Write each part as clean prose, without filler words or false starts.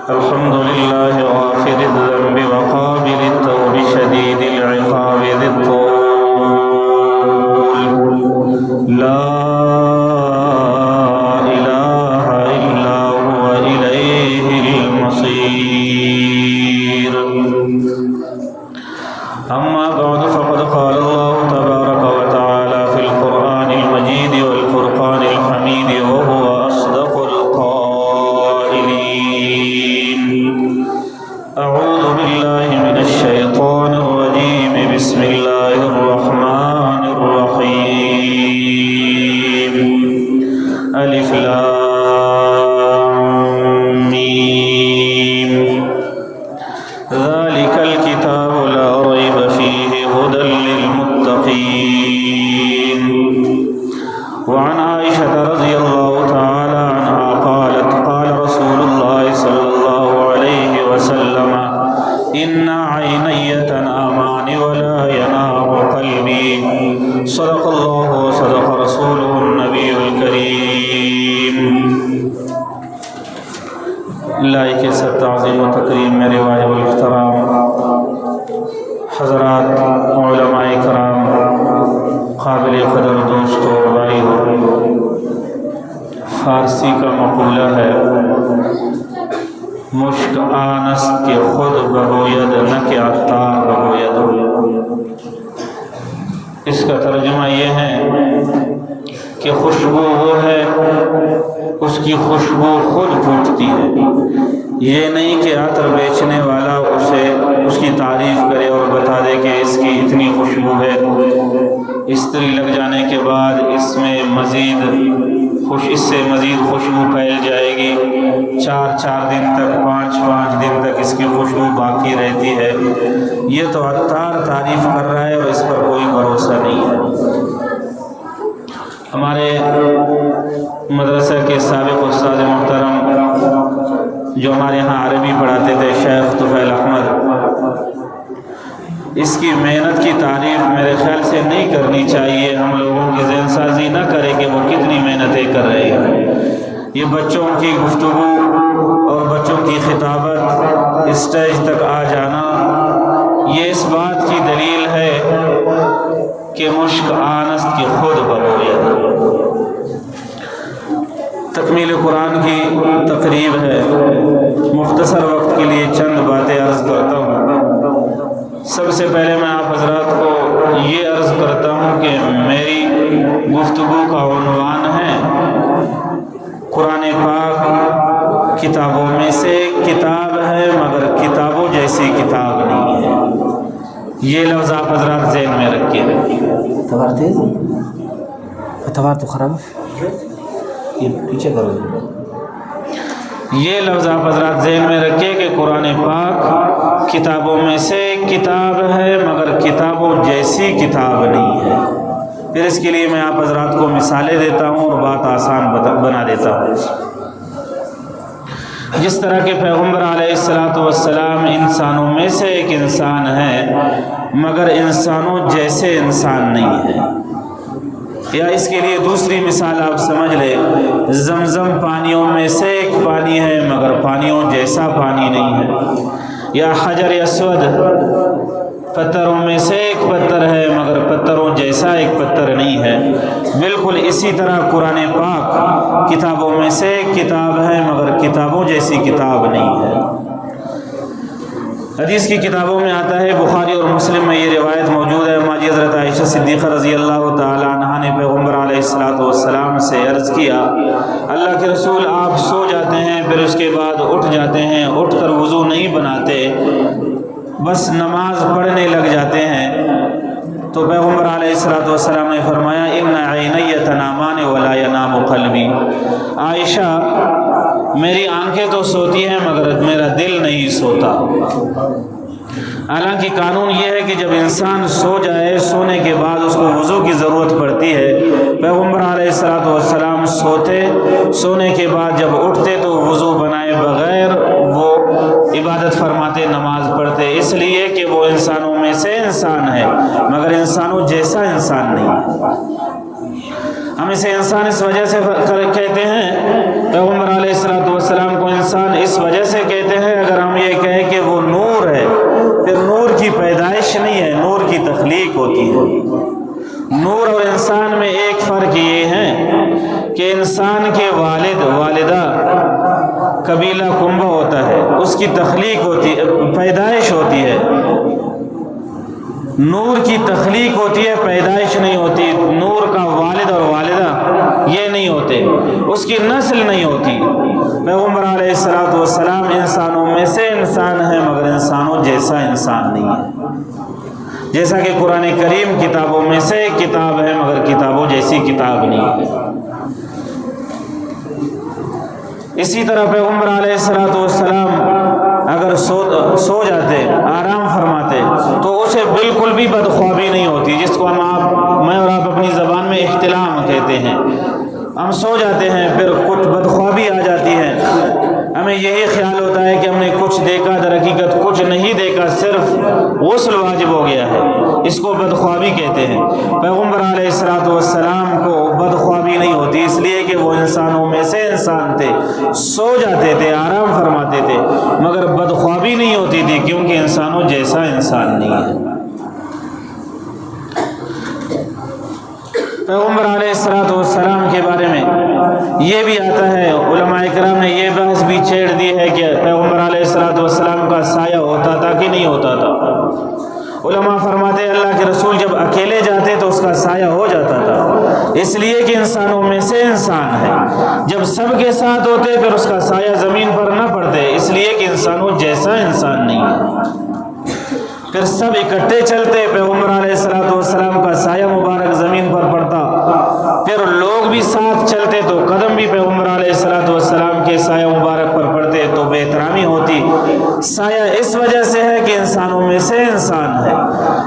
الحمد لله غافر الذنب وقابل التوب شديد العقاب ذي الطول لا إله إلا هو إليه المصير. أما بعد فقد قال الله تبارك وتعالى في القرآن المجيد والفرقان الحميد وهو أصدق القائلين. أعوذ بالله من الشيطان الرجيم. بسم الله الرحمن الرحيم. ألف لام ميم. ذلك الكتاب لا ريب فيه هدى للمتقين. وعن عائشة رضي الله تعالى عنها قالت قال رسول الله صلى الله عليه وسلم إن عيني تنامان ولا ينام قلبي. صدق الله وصدق رسوله النبي الكريم. لائق سب تعظیم و تکریم میرے واجب الاحترام حضرات علماء کرام، قابل قدر دوستو بھائی ہو، فارسی کا مقولہ ہے مشک آنست کے خود بگوید نہ کہ عطار بگوید. اس کا ترجمہ یہ ہے کہ خوشبو وہ ہے اس کی خوشبو خود پھوٹتی ہے. یہ نہیں کہ عطر بیچنے والا اس کی تعریف کرے اور بتا دے کہ اس کی اتنی خوشبو ہے، استری لگ جانے کے بعد اس سے مزید خوشبو پھیل جائے گی. 4 دن تک 5 دن تک اس کی خوشبو باقی رہتی ہے. یہ تو عطار تعریف کر رہا ہے اور اس پر کوئی بھروسہ نہیں ہے. ہمارے مدرسہ کے سابق استاد محترم جو ہمارے یہاں عربی پڑھاتے تھے، شیخ طفیل احمد، اس کی محنت کی تعریف میرے خیال سے نہیں کرنی چاہیے. ہم لوگوں کی ذہن سازی نہ کرے کہ وہ کتنی محنتیں کر رہے ہیں. یہ بچوں کی گفتگو اور بچوں کی خطابت اسٹیج تک آ جانا یہ اس بات کی دلیل ہے کہ مشک آنست کی خود بگوید. تکمیل قرآن کی تقریب ہے. مختصر وقت کے لیے چند باتیں عرض کرتا ہوں. سب سے پہلے میں آپ حضرات کو یہ عرض کرتا ہوں کہ میری گفتگو کا عنوان ہے قرآن پاک کتابوں میں سے کتاب ہے مگر کتابوں جیسی کتاب نہیں ہے. یہ لفظ آپ حضرات ذہن میں رکھیے. اتوار تو خراب ہے، یہ پیچھے کرو. یہ لفظ آپ حضرات ذہن میں رکھیے کہ قرآن پاک کتابوں میں سے کتاب ہے مگر کتابوں جیسی کتاب نہیں ہے. پھر اس کے لیے میں آپ حضرات کو مثالیں دیتا ہوں اور بات آسان بنا دیتا ہوں. جس طرح کہ پیغمبر علیہ السلام انسانوں میں سے ایک انسان ہے مگر انسانوں جیسے انسان نہیں ہے. یا اس کے لیے دوسری مثال آپ سمجھ لیں، زمزم پانیوں میں سے ایک پانی ہے مگر پانیوں جیسا پانی نہیں ہے. یا حجر اسود پتھروں میں سے ایک پتھر ہے مگر پتھروں جیسا ایک پتھر نہیں ہے. بالکل اسی طرح قرآن پاک کتابوں میں سے ایک کتاب ہے مگر کتابوں جیسی کتاب نہیں ہے. حدیث کی کتابوں میں آتا ہے، بخاری اور مسلم میں یہ روایت موجود ہے. ماجی حضرت عائشہ صدیقہ رضی اللہ تعالی عنہا نے پیغمبر علیہ السلام سے عرض کیا، اللہ کے رسول آپ سو جاتے ہیں پھر اس کے بعد اٹھ جاتے ہیں، اٹھ کر وضو نہیں بناتے، بس نماز پڑھنے لگ جاتے ہیں. تو پیغمبر علیہ السلام نے فرمایا ان عینی تنامان ولا ینام قلبی. عائشہ میری آنکھیں تو سوتی ہیں مگر میرا دل نہیں سوتا. حالانکہ قانون یہ ہے کہ جب انسان سو جائے، سونے کے بعد اس کو وضو کی ضرورت پڑتی ہے. پیغمبر علیہ السلام سونے کے بعد جب اٹھتے تو وضو بنائے بغیر وہ عبادت فرماتے، نماز پڑھتے، اس لیے کہ وہ انسانوں میں سے انسان ہے مگر انسانوں جیسا انسان نہیں ہے. ہم اسے انسان اس وجہ سے کہتے ہیں، پیغمبر علیہ السلام کو انسان اس وجہ جیسے کہتے ہیں اگر ہم یہ کہیں کہ وہ نور ہے، پھر نور کی پیدائش نہیں ہے، نور کی تخلیق ہوتی ہے۔ نور اور انسان میں ایک فرق یہ ہے کہ انسان کے والد والدہ قبیلہ کنبہ ہوتا ہے، اس کی تخلیق ہوتی ہے، پیدائش ہوتی ہے۔ نور کی تخلیق ہوتی ہے، پیدائش نہیں ہوتی۔ نور کا والد اور والدہ یہ نہیں ہوتے، اس کی نسل نہیں ہوتی۔ پیغمبر علیہ السلام انسانوں میں سے انسان ہے، مگر انسانوں جیسا انسان نہیں ہے۔ جیسا کہ قرآن کریم کتابوں میں سے ایک کتاب ہے، مگر کتابوں جیسی کتاب نہیں ہے۔ اسی طرح پیغمبر علیہ السلام اگر سو جاتے، آرام فرماتے، تو اسے بالکل بھی بدخوابی نہیں ہوتی، جس کو میں اور آپ اپنی زبان میں احتلام کہتے ہیں۔ ہم سو جاتے ہیں، پھر کچھ بدخوابی آ جاتی ہے، ہمیں یہی خیال ہوتا ہے کہ ہم نے کچھ دیکھا، در حقیقت کچھ نہیں دیکھا، صرف غسل واجب ہو گیا ہے، اس کو بدخوابی کہتے ہیں۔ پیغمبر علیہ السلام کو بدخوابی نہیں ہوتی، اس لیے کہ وہ انسانوں میں سے انسان تھے، سو جاتے تھے، آرام فرماتے تھے، مگر بدخوابی نہیں ہوتی تھی، کیونکہ انسانوں جیسا انسان نہیں ہے۔ پیغمبر علیہ السلام کے بارے میں یہ بھی آتا ہے، علماء کرام نے یہ بحث بھی چھیڑ دی ہے کہ پیغمبر علیہ السلام کا سایہ ہوتا تھا کہ نہیں ہوتا تھا۔ علماء فرماتے ہیں اللہ کے رسول جب اکیلے جاتے تو اس کا سایہ ہو جاتا تھا، اس لیے کہ انسانوں میں سے انسان ہے۔ جب سب کے ساتھ ہوتے پھر اس کا سایہ زمین پر نہ پڑتے، اس لیے کہ انسانوں جیسا انسان نہیں ہے۔ پھر سب اکٹھے چلتے، پیغمبر علیہ السلام کا سایہ مبارک زمین پر پڑتا، پھر لوگ بھی ساتھ چلتے تو قدم بھی پیغمبر علیہ السلام کے سایہ مبارک پر پڑتے، تو بے احترامی ہوتی۔ سایہ اس وجہ سے ہے کہ انسانوں میں سے انسان ہے،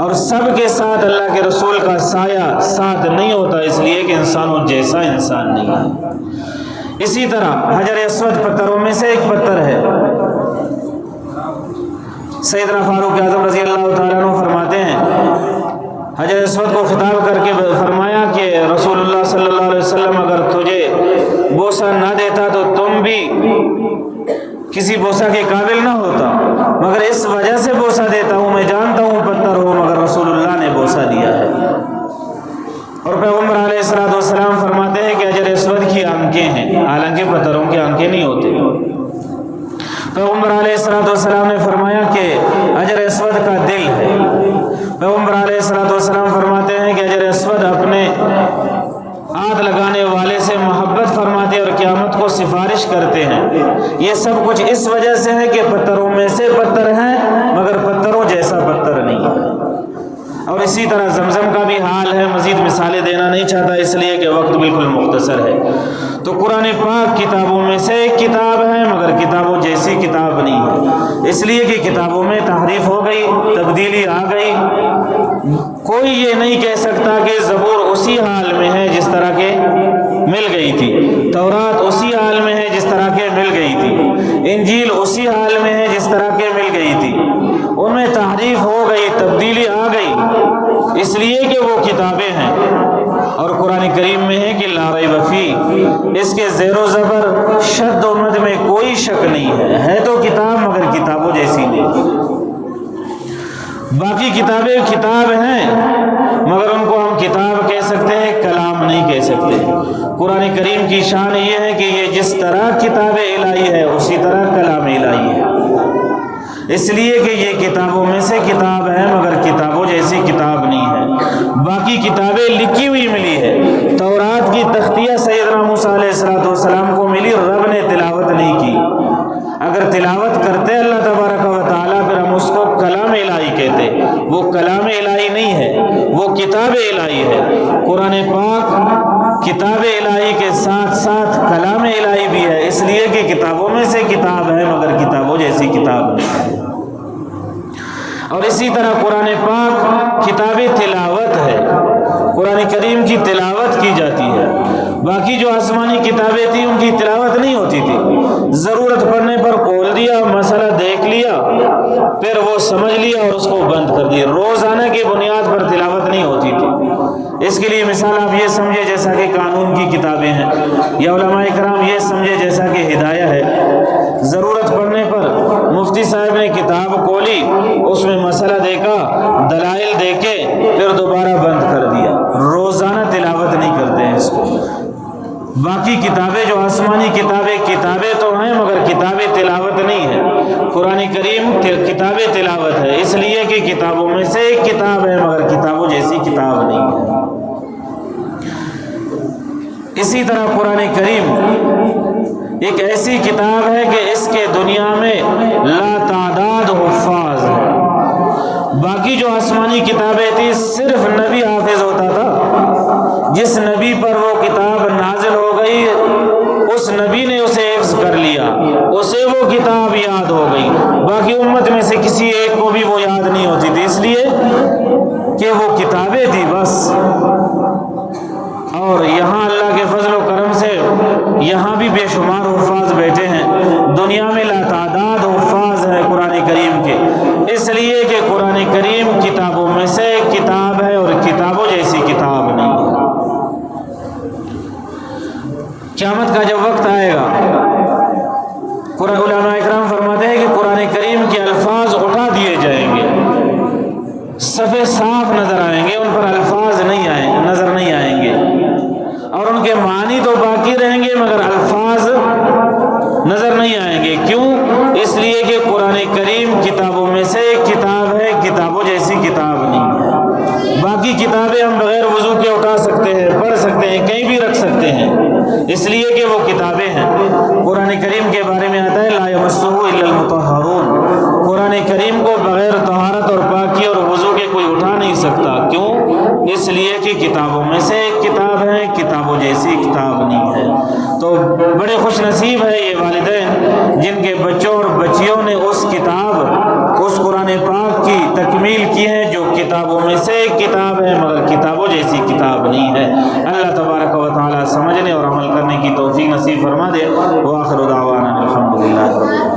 اور سب کے ساتھ اللہ کے رسول کا سایہ ساتھ نہیں ہوتا، اس لیے کہ انسانوں جیسا انسان نہیں ہے۔ اسی طرح حجر اسود پتھروں میں سے ایک پتھر ہے۔ سیدنا فاروق اعظم رضی اللہ تعالیٰ عنہ فرماتے ہیں، حجر اسود کو خطاب کر کے فرمایا کہ رسول اللہ صلی اللہ علیہ وسلم اگر تجھے بوسہ نہ دیتا تو تم بھی کسی بوسہ کے قابل نہ ہوتا، مگر اس وجہ سے بوسہ دیتا ہوں، میں جانتا ہوں پتھر ہو، مگر رسول اللہ نے بوسہ دیا ہے۔ اور پیغمبر علیہ السلام فرماتے ہیں کہ حجر اسود کی آنکھیں ہیں، حالانکہ پتھروں کی آنکھیں نہیں ہوتی۔ پیغمبر علیہ السلام نے فرمایا کہ حجر اسود کا دل ہے۔ پیغمبر علیہ السلام فرماتے ہیں کہ حجر اسود اپنے ہاتھ لگانے والے سے محبت فرماتے اور قیامت کو سفارش کرتے ہیں۔ یہ سب کچھ اس وجہ سے ہے کہ پتھروں میں سے پتھر ہیں، مگر پتھروں جیسا پتھر نہیں ہے۔ اور اسی طرح زمزم کا بھی حال ہے، مزید مثالیں دینا نہیں چاہتا اس لیے کہ وقت بالکل مختصر ہے۔ تو قرآن پاک کتابوں میں سے ایک کتاب ہے، مگر کتابوں جیسی کتاب نہیں ہے، اس لیے کہ کتابوں میں تحریف ہو گئی، تبدیلی آ گئی۔ کوئی یہ نہیں کہہ سکتا کہ زبور اسی حال میں ہے جس طرح کے مل گئی تھی، تورات اسی حال میں ہے جس طرح کے مل گئی تھی، انجیل اسی حال میں ہے جس طرح کے مل گئی تھی۔ ان میں تحریف ہو گئی، تبدیلی آ گئی، اس لیے کہ وہ کتابیں ہیں۔ اور قرآن کریم میں ہے کہ لا ریب فیہ، اس کے زیر و زبر شد و مد میں کوئی شک نہیں ہے تو کتاب مگر کتابوں جیسی نہیں۔ باقی کتابیں کتاب ہیں، مگر ان کو ہم کتاب کہہ سکتے ہیں، کلام نہیں کہہ سکتے۔ قرآن کریم کی شان یہ ہے کہ یہ جس طرح کتاب الہی ہے اسی طرح کلام الہی ہے، اس لیے کہ یہ کتابوں میں سے کتاب ہے، مگر کتابوں جیسی کتاب نہیں ہے۔ باقی کتابیں لکھی ہوئی ملی ہے، تورات کی تختیہ سیدنا موسیٰ علیہ السلام کو ملی، رب نے تلاوت نہیں کی۔ اگر تلاوت کرتے اللہ تبارک و تعالیٰ پھر ہم اس کو کلام الہی کہتے۔ وہ کلام الہی نہیں ہے، وہ کتاب الہی ہے۔ قرآن پاک کتاب الہی کے ساتھ ساتھ کلام الہی بھی ہے، اس لیے کہ کتابوں میں سے کتاب ہے، مگر کتابوں جیسی کتاب نہیں ہے۔ اور اسی طرح قرآن پاک کتاب تلاوت ہے، قرآن کریم کی تلاوت کی جاتی ہے۔ باقی جو آسمانی کتابیں تھیں ان کی تلاوت نہیں ہوتی تھی، ضرورت پڑنے پر کھول دیا، مسئلہ دیکھ لیا، پھر وہ سمجھ لیا اور اس کو بند کر دیا، روزانہ کی بنیاد پر تلاوت نہیں ہوتی تھی۔ اس کے لیے مثال آپ یہ سمجھے جیسا کہ قانون کی کتابیں ہیں، یا علماء کرام یہ سمجھے جیسا کہ ہدایہ ہے، ضرورت پڑنے پر تلاوت نہیں ہے، قرآن کریم کتاب تلاوت ہے، اس لیے کہ کتابوں میں سے ایک کتاب ہے مگر کتابوں جیسی کتاب نہیں ہے۔ اسی طرح قرآن کریم ایک ایسی کتاب ہے کہ اس کے دنیا میں لا تعداد حفاظ ہے۔ باقی جو آسمانی کتابیں تھیں صرف نبی حافظ ہوتا تھا، جس نبی پر وہ کتاب نازل ہو گئی اس نبی نے اسے حفظ کر لیا، اسے وہ کتاب یاد ہو گئی، باقی امت میں سے کسی ایک کو بھی وہ یاد نہیں ہوتی تھی، اس لیے کہ وہ کتابیں تھی بس۔ اور یہاں اللہ کے فضل و کرم سے یہاں بھی بے شمار حفاظ بیٹھے ہیں، دنیا میں لا تعداد حفاظ ہے قرآن کریم کے، اس لیے کہ قرآن کریم کتابوں میں سے ایک کتاب ہے اور کتابوں جیسی کتاب نہیں ہے۔ قیامت کا جب وقت آئے گا، علماء اکرام فرماتے ہیں کہ قرآن کریم کے الفاظ اٹھا دیے جائیں گے، صفحے صاف نظر آئیں گے، ان پر الفاظ نظر نہیں آئیں گے، اور ان کے معنی تو باقی رہیں گے مگر الفاظ نظر نہیں آئیں گے۔ کیوں؟ اس لیے کہ قرآن کریم کتابوں میں سے ایک کتاب ہے، کتابوں جیسی کتاب نہیں ہے۔ باقی کتابیں ہم بغیر وضو کے اٹھا سکتے ہیں، پڑھ سکتے ہیں، کہیں بھی رکھ سکتے ہیں، اس لیے کہ وہ کتابیں ہیں۔ قرآن کریم کے بارے میں آتا ہے لا یمسہ الا المطہرون، قرآن کریم کو بغیر طہارت اور پاکی اور وضو کے کوئی اٹھا نہیں سکتا۔ کیوں؟ اس لیے کہ کتابوں میں سے ایک کتاب ہے، کتابوں جیسی کتاب نہیں ہے۔ تو بڑے خوش نصیب ہے یہ والدین جن کے بچوں اور بچیوں نے اس کتاب، اس قرآن پاک کی تکمیل کی ہے جو کتابوں میں سے ایک کتاب ہے مگر کتابوں جیسی کتاب نہیں ہے۔ اللہ تبارک و تعالی سمجھنے اور عمل کرنے کی توفیق نصیب فرما دے۔ وآخر دعوانا الحمدللہ۔